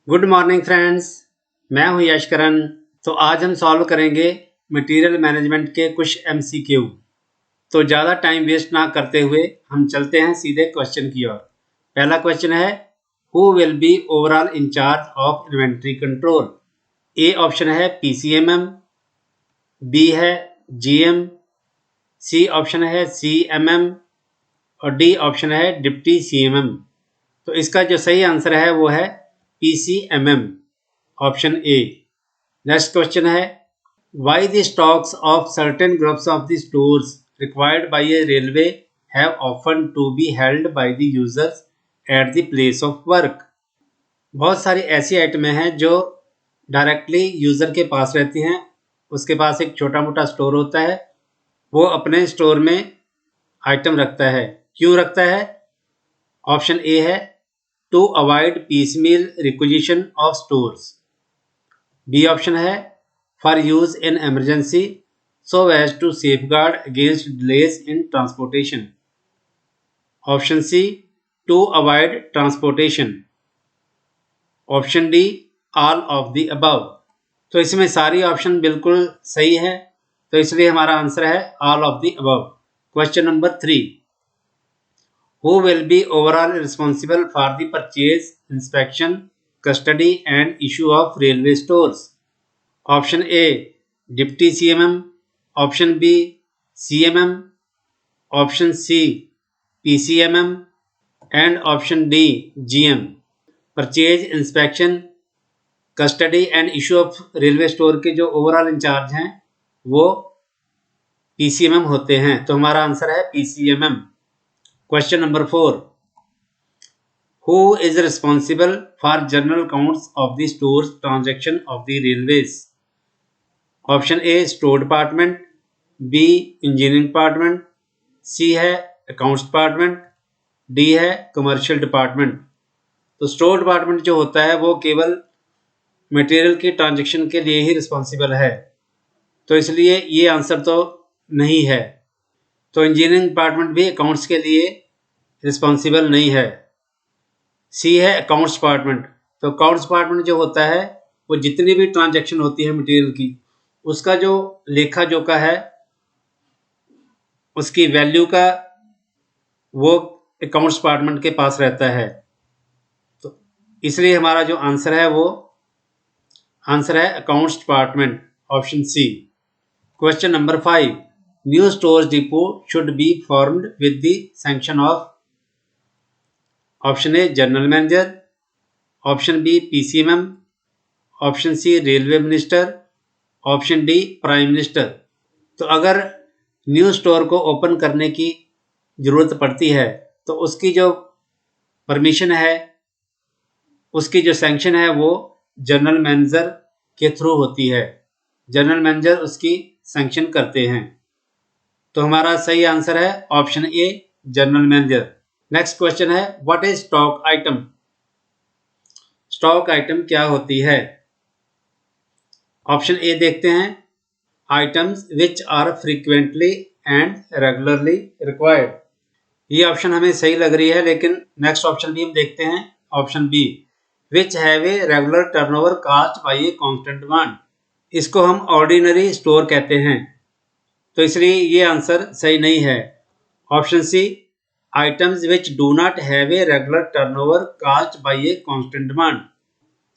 Good morning friends, मैं हूं यश करण। तो आज हम सॉल्व करेंगे मटेरियल मैनेजमेंट के कुछ एमसीक्यू। तो ज़्यादा टाइम वेस्ट ना करते हुए हम चलते हैं सीधे क्वेश्चन की ओर। पहला क्वेश्चन है, who will be overall in charge of inventory control. A option है पीसीएमएम, बी है जीएम, सी ऑप्शन है सीएमएम और डी ऑप्शन है डिप्टी सीएमएम। तो इसका जो सही आंसर है वो है PCMM, option A. Next question है, why the stocks of certain groups of the stores required by a railway have often to be held by the users at the place of work. बहुत सारी ऐसी आइटमें हैं जो directly user के पास रहती हैं। उसके पास एक छोटा मोटा स्टोर होता है, वो अपने स्टोर में आइटम रखता है। क्यों रखता है? ऑप्शन ए है to avoid piecemeal requisition of stores, B option है for use in emergency so as to safeguard against delays in transportation, option C to avoid transportation, option D all of the above. तो इसमें सारी option बिल्कुल सही है, तो इसलिए हमारा आंसर है all of the above. Question number 3, who will be overall responsible for the purchase, inspection, custody and issue of railway stores? Option A Deputy CMM, Option B CMM, Option C PCMM and Option D GM। Purchase, inspection, custody and issue of railway store के जो overall in charge हैं वो PCMM होते हैं, तो हमारा answer है PCMM। Question number 4, who is responsible for general accounts of the stores transaction of the railways? Option A store department, B engineering department, C है accounts department, D है commercial department। तो store department जो होता है वो केवल material की transaction के लिए ही रिस्पॉन्सिबल है, तो इसलिए ये आंसर तो नहीं है। तो इंजीनियरिंग डिपार्टमेंट भी अकाउंट्स के लिए रिस्पॉन्सिबल नहीं है। सी है अकाउंट्स डिपार्टमेंट। तो अकाउंट्स डिपार्टमेंट जो होता है वो जितनी भी ट्रांजैक्शन होती है मटेरियल की, उसका जो लेखा जोखा है, उसकी वैल्यू का, वो अकाउंट्स डिपार्टमेंट के पास रहता है। तो इसलिए हमारा जो आंसर है वो आंसर है accounts department, option C. Question number 5, new stores depot should be formed with the sanction of option A general manager, option B PCMM, option C railway minister, option D prime minister. तो अगर new store को open करने की ज़रूरत पड़ती है तो उसकी जो परमिशन है, उसकी जो सैंक्शन है वो जनरल मैनेजर के थ्रू होती है। जनरल मैनेजर उसकी सैंक्शन करते हैं, तो हमारा सही आंसर है option A general manager. Next question है, what is stock item. Stock item क्या होती है? ऑप्शन ए देखते हैं, items which are frequently and regularly required. ये ऑप्शन हमें सही लग रही है, लेकिन नेक्स्ट ऑप्शन भी हम देखते हैं, option B which have a regular turnover cast by a constant demand. इसको हम ऑर्डिनरी स्टोर कहते हैं, तो इसलिए ये आंसर सही नहीं है। Option C items which do not have a regular turnover cast by a constant demand.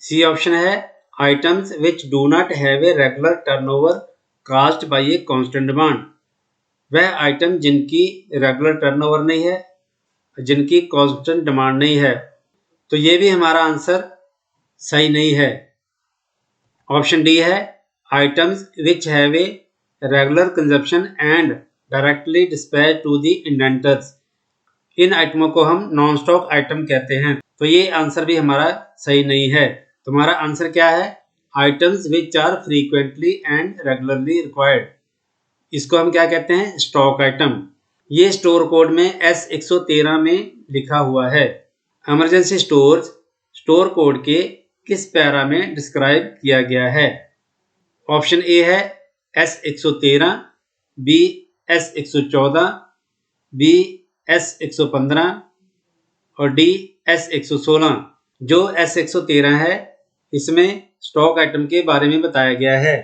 C option है items which do not have a regular turnover cast by a constant demand. वह item जिनकी regular टर्नओवर नहीं है, जिनकी constant demand नहीं है, तो ये भी हमारा आंसर सही नहीं है। ऑप्शन डी है items which have a regular consumption and directly dispatch to the indentors. इन आइटमों को हम नॉन स्टॉक आइटम कहते हैं, तो ये आंसर भी हमारा सही नहीं है। तो हमारा आंसर क्या है? Items which are frequently and regularly required. इसको हम क्या कहते हैं? Stock item. ये स्टोर कोड में S113 में लिखा हुआ है। इमरजेंसी स्टोर्स स्टोर कोड के किस पैरा में डिस्क्राइब किया गया है? ऑप्शन ए है S113, B S114, B S115 और डी S116। जो S113 है इसमें स्टॉक आइटम के बारे में बताया गया है।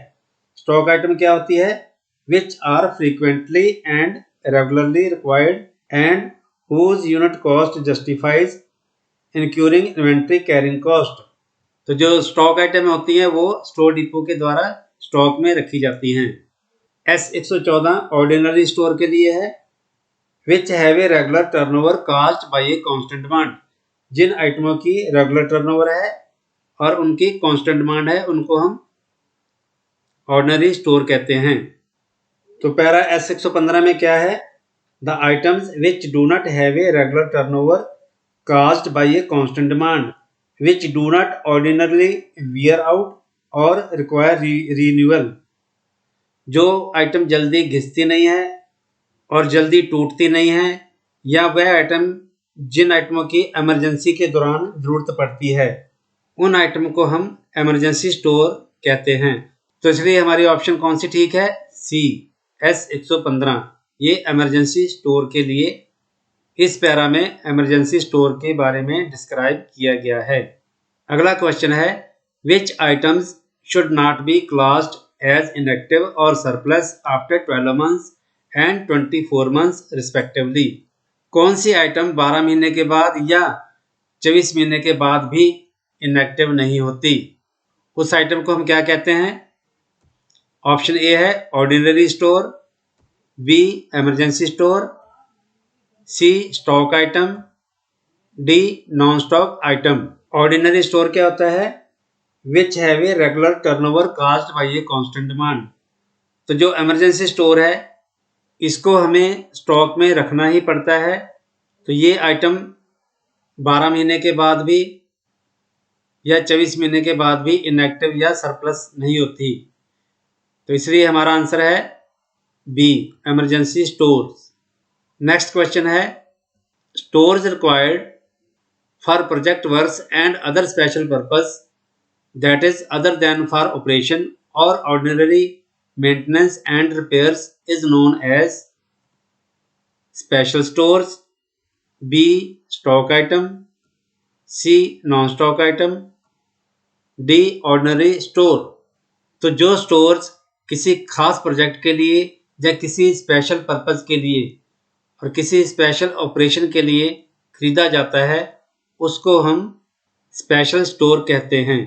स्टॉक आइटम क्या होती है? Which are frequently and regularly required and whose unit cost justifies incurring inventory carrying cost. तो जो स्टॉक आइटम होती हैं वो स्टोर डिपो के द्वारा स्टॉक में रखी जाती हैं। S114 ऑर्डिनरी स्टोर के लिए है। Which have a regular turnover cast by a constant demand. जिन आइटमों की रेगुलर टर्नओवर है और उनकी कांस्टेंट डिमांड है उनको हम ऑर्डिनरी स्टोर कहते हैं। तो पैरा S115 में क्या है? The items which do not have a regular turnover caused by a constant demand which do not ordinarily wear out or require renewal। जो आइटम जल्दी घिसती नहीं है और जल्दी टूटती नहीं है, या वह आइटम जिन आइटमों की इमरजेंसी के दौरान जरूरत पड़ती है, उन आइटम को हम इमरजेंसी स्टोर कहते हैं। तो इसलिए हमारी ऑप्शन कौन सी ठीक है? सी, S115। ये इमरजेंसी स्टोर के लिए इस पैरा में इमरजेंसी स्टोर के बारे में डिस्क्राइब किया गया है। अगला क्वेश्चन है which items should not be classed as inactive और surplus after 12 months and 24 months respectively. कौन सी आइटम 12 महीने के बाद या 24 महीने के बाद भी इनएक्टिव नहीं होती? उस आइटम को हम क्या कहते हैं? ऑप्शन ए है ordinary store, B emergency store, C stock item, D non stock item. Ordinary store क्या होता है? Which have a regular turnover caused by a constant demand. तो जो इमरजेंसी स्टोर है इसको हमें स्टॉक में रखना ही पड़ता है, तो ये आइटम 12 महीने के बाद भी या 24 महीने के बाद भी इनएक्टिव या सरप्लस नहीं होती। तो इसलिए हमारा आंसर है B, emergency stores. Next question है stores required for project works and other special purpose that is other than for operation और ordinary maintenance and repairs is known as special stores, B stock item, C non stock item, D ordinary store. तो जो stores किसी खास project के लिए या किसी special purpose के लिए और किसी स्पेशल ऑपरेशन के लिए खरीदा जाता है उसको हम स्पेशल स्टोर कहते हैं।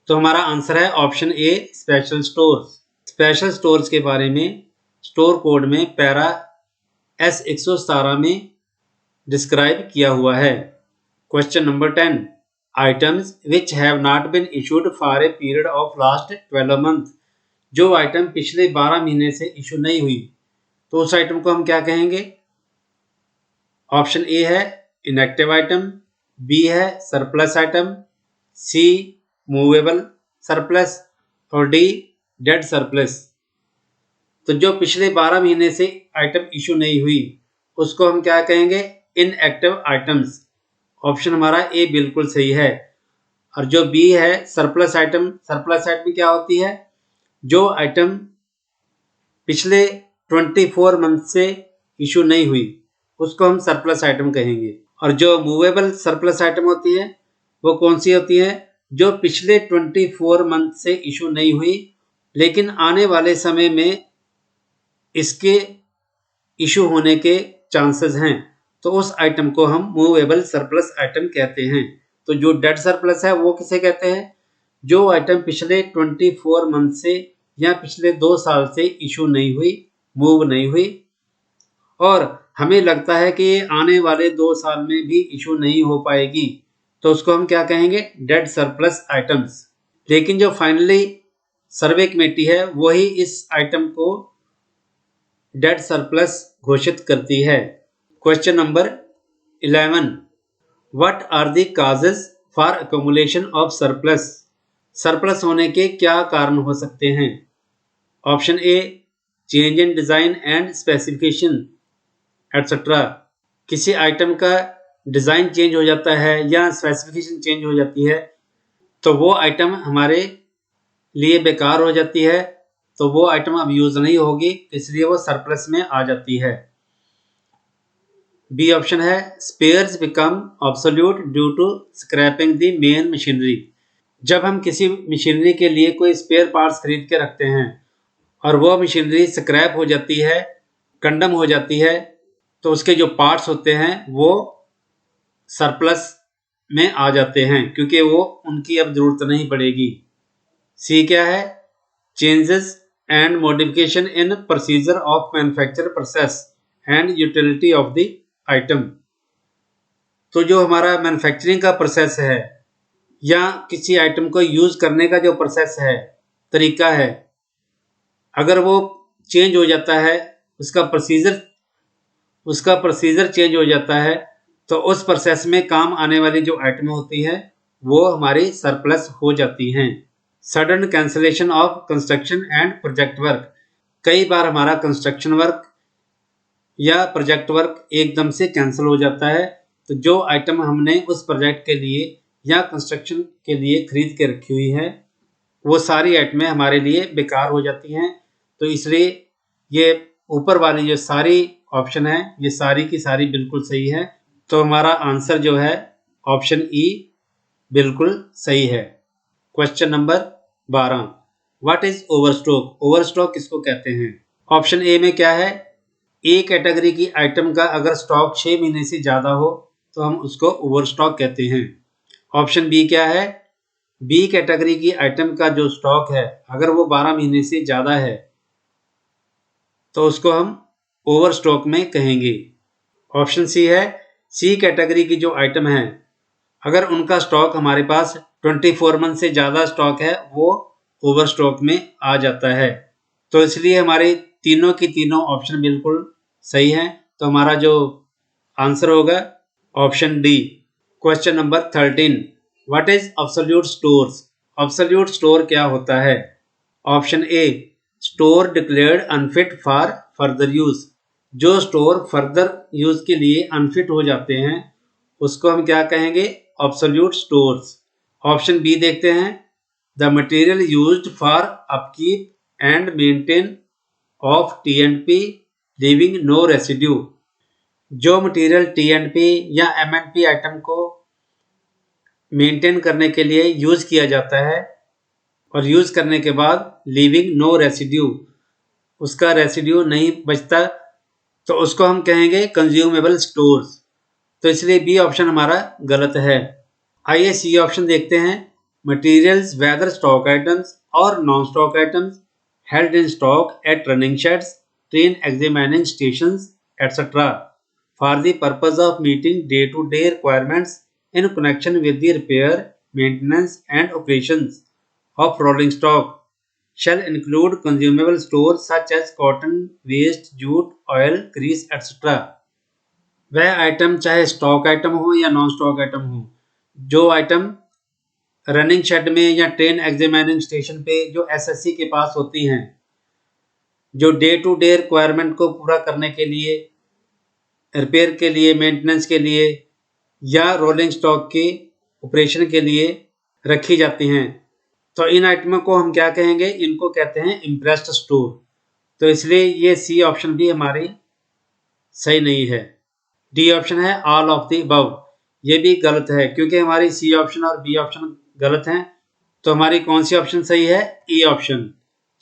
तो हमारा आंसर है ऑप्शन ए, स्पेशल स्टोर्स। स्पेशल स्टोर्स के बारे में स्टोर कोड में पैरा S117 में डिस्क्राइब किया हुआ है। Question number 10 items which have not been issued for a period of last 12 month. जो आइटम पिछले 12 महीने से इशू नहीं हुई तो उस आइटम को हम क्या कहेंगे? ऑप्शन ए है इनएक्टिव आइटम, बी है सरप्लस आइटम, सी मूवेबल सरप्लस और डी डेड सरप्लस। तो जो पिछले 12 महीने से आइटम इशू नहीं हुई उसको हम क्या कहेंगे? Inactive items. ऑप्शन हमारा ए बिल्कुल सही है। और जो बी है सरप्लस आइटम, सरप्लस आइटम क्या होती है? जो आइटम पिछले 24 मंथ से इशू नहीं हुई उसको हम सरप्लस आइटम कहेंगे। और जो मूवेबल सरप्लस आइटम होती है वो कौन सी होती है? जो पिछले 24 मंथ से इशू नहीं हुई लेकिन आने वाले समय में इसके इशू होने के चांसेस हैं, तो उस आइटम को हम मूवेबल सरप्लस आइटम कहते हैं। तो जो डेड सरप्लस है वो किसे कहते हैं? जो आइटम पिछले 24 मंथ से या पिछले 2 साल से इशू नहीं हुई, मूव नहीं हुई और हमें लगता है कि ये आने वाले 2 साल में भी इशू नहीं हो पाएगी, तो उसको हम क्या कहेंगे? Dead surplus items. लेकिन जो फाइनली सर्वे कमेटी है वही इस आइटम को डेड सरप्लस घोषित करती है। Question number 11 what are the causes for accumulation of surplus. Surplus होने के क्या कारण हो सकते हैं? Option A change in design and specification etcetera. किसी आइटम का डिजाइन चेंज हो जाता है या स्पेसिफिकेशन चेंज हो जाती है तो वो आइटम हमारे लिए बेकार हो जाती है, तो वो आइटम अब यूज नहीं होगी, इसलिए वो सरप्लस में आ जाती है। बी ऑप्शन है spares become obsolete due to scrapping the main machinery. जब हम किसी मशीनरी के लिए कोई स्पेयर पार्ट्स खरीद के रखते हैं और वो मशीनरी स्क्रैप हो जाती है, कंडम हो जाती है, तो उसके जो पार्ट्स होते हैं वो सरप्लस में आ जाते हैं क्योंकि वो उनकी अब जरूरत नहीं पड़ेगी। सी क्या है? Changes and modification in procedure of manufacture process and utility of the item. तो जो हमारा मैन्युफैक्चरिंग का प्रोसेस है या किसी आइटम को यूज करने का जो प्रोसेस है, तरीका है, अगर वो चेंज हो जाता है, उसका प्रोसीजर चेंज हो जाता है, तो उस प्रोसेस में काम आने वाली जो आइटम होती है वो हमारी सरप्लस हो जाती हैं। Sudden cancellation of construction and project work. कई बार हमारा कंस्ट्रक्शन वर्क या प्रोजेक्ट वर्क एकदम से कैंसिल हो जाता है, तो जो आइटम हमने उस प्रोजेक्ट के लिए या कंस्ट्रक्शन के लिए खरीद के रखी हुई है वो सारी आइटमें हमारे लिए बेकार हो जाती हैं। तो इसलिए ये ऊपर वाली जो सारी ऑप्शन है ये सारी की सारी बिल्कुल सही है। तो हमारा आंसर जो है ऑप्शन ई बिल्कुल सही है। Question number 12, what is Overstock? Overstock किसको कहते हैं? ऑप्शन ए में क्या है? ए कैटेगरी की आइटम का अगर स्टॉक 6 महीने से ज्यादा हो तो हम उसको ओवरस्टॉक कहते हैं। ऑप्शन बी क्या है? बी कैटेगरी की आइटम का जो स्टॉक है अगर वो 12 महीने से ज्यादा है तो उसको हम ओवर स्टॉक में कहेंगे। ऑप्शन सी है, सी कैटेगरी की जो आइटम है अगर उनका स्टॉक हमारे पास 24 मंथ से ज्यादा स्टॉक है वो ओवर स्टॉक में आ जाता है। तो इसलिए हमारे तीनों की तीनों ऑप्शन बिल्कुल सही हैं। तो हमारा जो आंसर होगा option D. Question number 13, what is absolute stores? Absolute store क्या होता है? Option A, store declared unfit for further use. जो स्टोर फर्दर यूज के लिए अनफिट हो जाते हैं उसको हम क्या कहेंगे? Absolute stores. ऑप्शन बी देखते हैं, the material used for upkeep and maintain of T and P leaving no residue. जो मटेरियल टी&पी या एम&पी आइटम को मेंटेन करने के लिए यूज किया जाता है और यूज करने के बाद लीविंग नो रेसिड्यू, उसका रेसिड्यू नहीं बचता, तो उसको हम कहेंगे कंज्यूमेबल स्टोर्स। तो इसलिए बी ऑप्शन हमारा गलत है। आइए सी ऑप्शन देखते हैं, मटेरियल्स वेदर स्टॉक आइटम्स और non stock items held in stock at running sheds, train examining stations etcetera for the purpose of meeting day to day requirements in connection with the repair, maintenance and operations of rolling stock shall include consumable stores such as cotton, waste, jute, oil, grease, etc. वह item चाहे stock item हो या non stock item हो, जो item running shade में या train examining station पे जो एसएससी के पास होती हैं, जो डे टू डे रिक्वायरमेंट को पूरा करने के लिए, रिपेयर के लिए, मेंटेनेंस के लिए या रोलिंग स्टॉक के ऑपरेशन के लिए रखी जाती हैं, तो इन आइटमों को हम क्या कहेंगे? इनको कहते हैं इम्प्रेस्ड स्टोर। तो इसलिए ये सी ऑप्शन भी हमारी सही नहीं है। डी ऑप्शन है ऑल ऑफ द अबव, ये भी गलत है क्योंकि हमारी सी ऑप्शन और बी ऑप्शन गलत हैं। तो हमारी कौन सी ऑप्शन सही है? E option,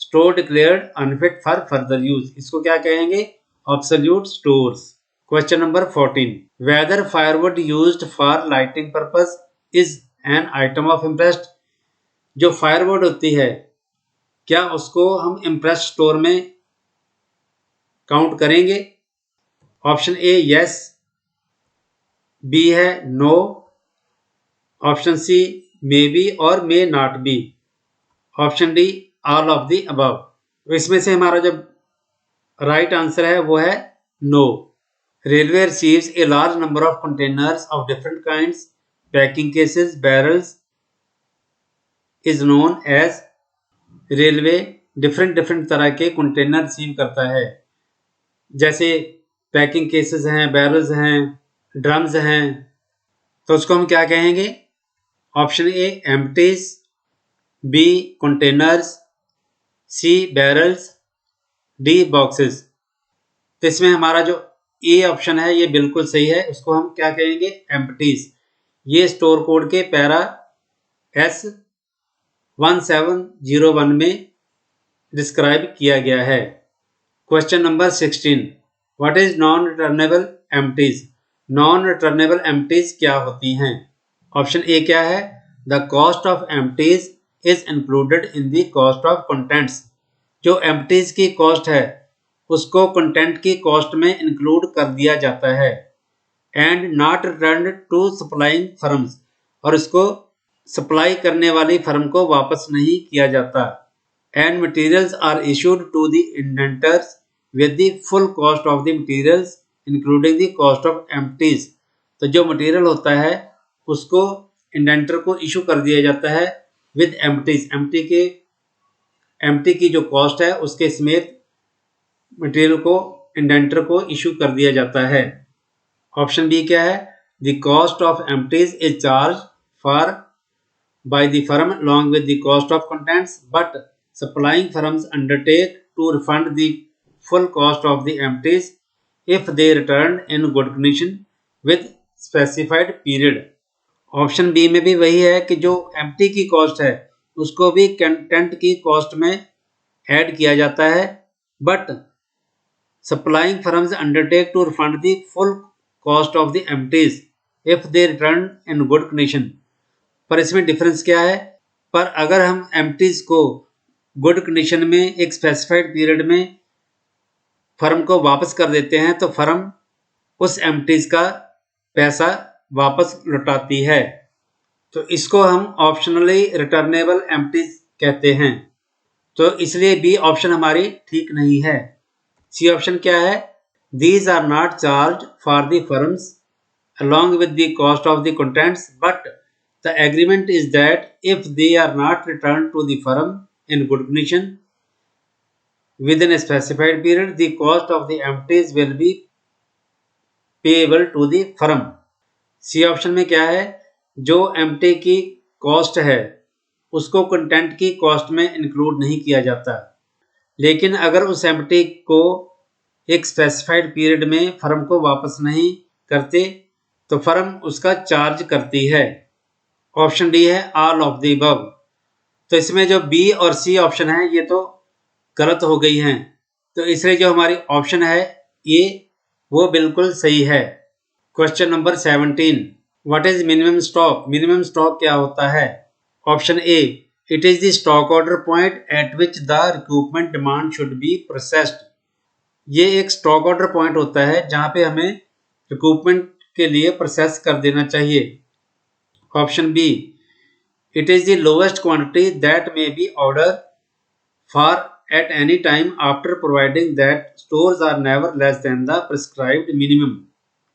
store declared unfit for further use, इसको क्या कहेंगे? Obsolete stores. Question number 14, whether firewood used for lighting purpose is an item of imprest. जो फायरवुड होती है क्या उसको हम इम्प्रेस्ड स्टोर में काउंट करेंगे? ऑप्शन ए यस, बी है no, option C may be और may not be, option D all of the above. इसमें से हमारा जो राइट आंसर है वो है no. Railway receives a large number of containers of different kinds. Packing cases, barrels is known as railway different तरह के कंटेनर रिसीव करता है, जैसे पैकिंग केसेस हैं, बैरल्स हैं, ड्रम्स हैं, तो उसको हम क्या कहेंगे? Option A empties, B containers, C barrels, D boxes. तो इसमें हमारा जो ए ऑप्शन है ये बिल्कुल सही है, उसको हम क्या कहेंगे? एम्प्टीज। ये स्टोर कोड के पैरा एस 1701 में डिस्क्राइब किया गया है। Question number 16, what is non returnable empties? Non returnable empties क्या होती हैं? ऑप्शन ए क्या है? The cost of empties is included in the cost of contents. जो एम्प्टीज की कॉस्ट है उसको कंटेंट की कॉस्ट में इंक्लूड कर दिया जाता है। And not return to supplying firms, और इसको सप्लाई करने वाली फर्म को वापस नहीं किया जाता। And materials are issued to the indentors with the full cost of the materials including the cost of empties. तो जो मटेरियल होता है उसको इंडेंटर को इशू कर दिया जाता है विद एम्प्टीज। एम्प्टी की जो कॉस्ट है उसके समेत मटेरियल को इंडेंटर को इशू कर दिया जाता है। ऑप्शन बी क्या है? The cost of empties is charge for by the firm along with the cost of contents, but supplying firms undertake to refund the full cost of the empties if they returned in good condition with specified period. Option B में भी वही है कि जो empty की cost है उसको भी कंटेंट की कॉस्ट में ऐड किया जाता है, but supplying firms undertake to refund the full cost of the empties if they return in good condition. पर इसमें डिफरेंस क्या है? पर अगर हम एम्प्टीज को गुड कंडीशन में एक स्पेसिफाइड पीरियड में फर्म को वापस कर देते हैं तो फर्म उस एम्प्टीज का पैसा वापस लौटाती है। तो इसको हम ऑप्शनली रिटर्नेबल एम्प्टीज कहते हैं। तो इसलिए बी ऑप्शन हमारी ठीक नहीं है। सी ऑप्शन क्या है? These are not charge for the firms along with the cost of the contents, but the agreement is that if they are not returned to the firm in good condition within a specified period, the cost of the empties will be payable to the firm. C option में क्या है? जो empty की cost है उसको content की cost में include नहीं किया जाता, लेकिन अगर उस एम्प्टी को एक स्पेसिफाइड पीरियड में फर्म को वापस नहीं करते तो फर्म उसका चार्ज करती है। ऑप्शन डी है ऑल ऑफ द अबव। तो इसमें जो बी और सी ऑप्शन है ये तो गलत हो गई हैं, तो इसलिए जो हमारी ऑप्शन है ये वो बिल्कुल सही है। Question number 17, what is minimum stock? Minimum stock क्या होता है? Option A, it is the stock order point eight which the recruitment demand should be processed. ये एक स्टॉक ऑर्डर पॉइंट होता है जहां पे हमें रिक्रूटमेंट के लिए प्रोसेस कर देना चाहिए। Option B, it is the lowest quantity that may be order for at any time after providing that stores are never less than the prescribed minimum.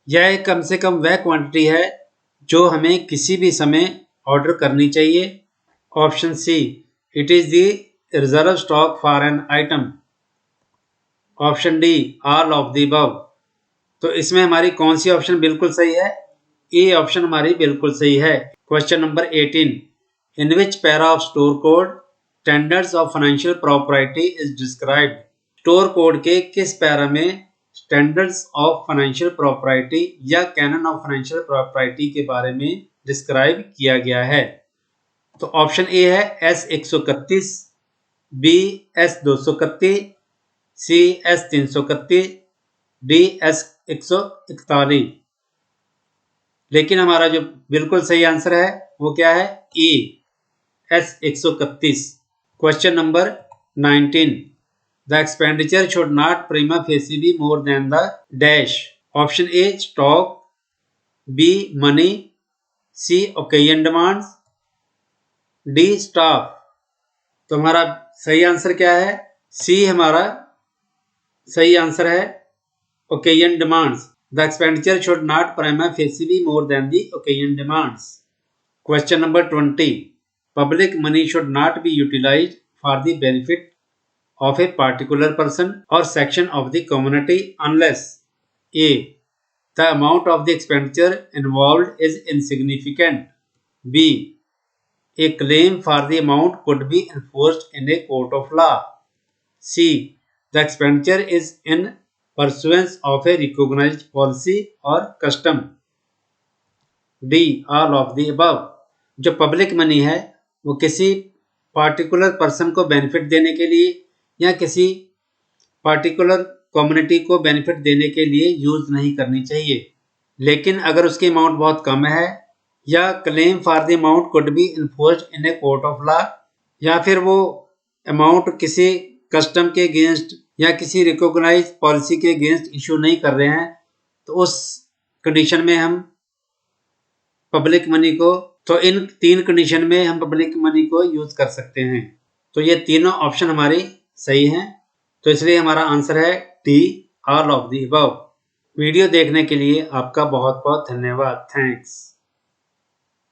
यह एक कम से कम वह क्वांटिटी है जो हमें किसी भी समय ऑर्डर करनी चाहिए। Option C, it is the reserve stock for an item. Option D, all of the above. तो इसमें हमारी कौन सी ऑप्शन बिल्कुल सही है? ए ऑप्शन हमारी बिल्कुल सही है। Question number 18, in which para of store code standards of financial property is described. Store code के किस पैरा में स्टैंडर्ड्स ऑफ फाइनेंशियल प्रॉपर्टी या कैनन ऑफ फाइनेंशियल प्रॉपर्टी के बारे में डिस्क्राइब किया गया है? तो ऑप्शन ए है S131, बी S231, सी S331, डी S141। लेकिन हमारा जो बिल्कुल सही आंसर है वो क्या है? A S131। Question number 19, the expenditure should not prima facie be more than the dash. Option A stock, B money, C occasion demands, D staff. तो हमारा सही आंसर क्या है? सी हमारा सही आंसर है, occasion demands. The expenditure should not prima facie be more than the occasion demands. Question number 20, public money should not be utilized for the benefit of a particular person or section of the community unless a, the amount of the expenditure involved is insignificant, b, a claim for the amount could be enforced in a court of law, c, the expenditure is in pursuance of a recognized policy or custom, D all of the above। जो public money है वो किसी particular person को benefit देने के लिए या किसी पार्टिकुलर कम्युनिटी को बेनिफिट देने के लिए यूज नहीं करनी चाहिए। लेकिन अगर उसकी अमाउंट बहुत कम है या claim for the amount could be enforced in a court of law, या फिर वो अमाउंट किसी कस्टम के अगेंस्ट या किसी रिकॉग्नाइज पॉलिसी के अगेंस्ट इशू नहीं कर रहे हैं, तो उस कंडीशन में हम पब्लिक मनी को, तो इन 3 कंडीशन में हम पब्लिक मनी को यूज कर सकते हैं। तो ये तीनों ऑप्शन हमारे सही हैं, तो इसलिए हमारा आंसर है D, all of the above. Video देखने के लिए आपका बहुत बहुत धन्यवाद। थैंक्स।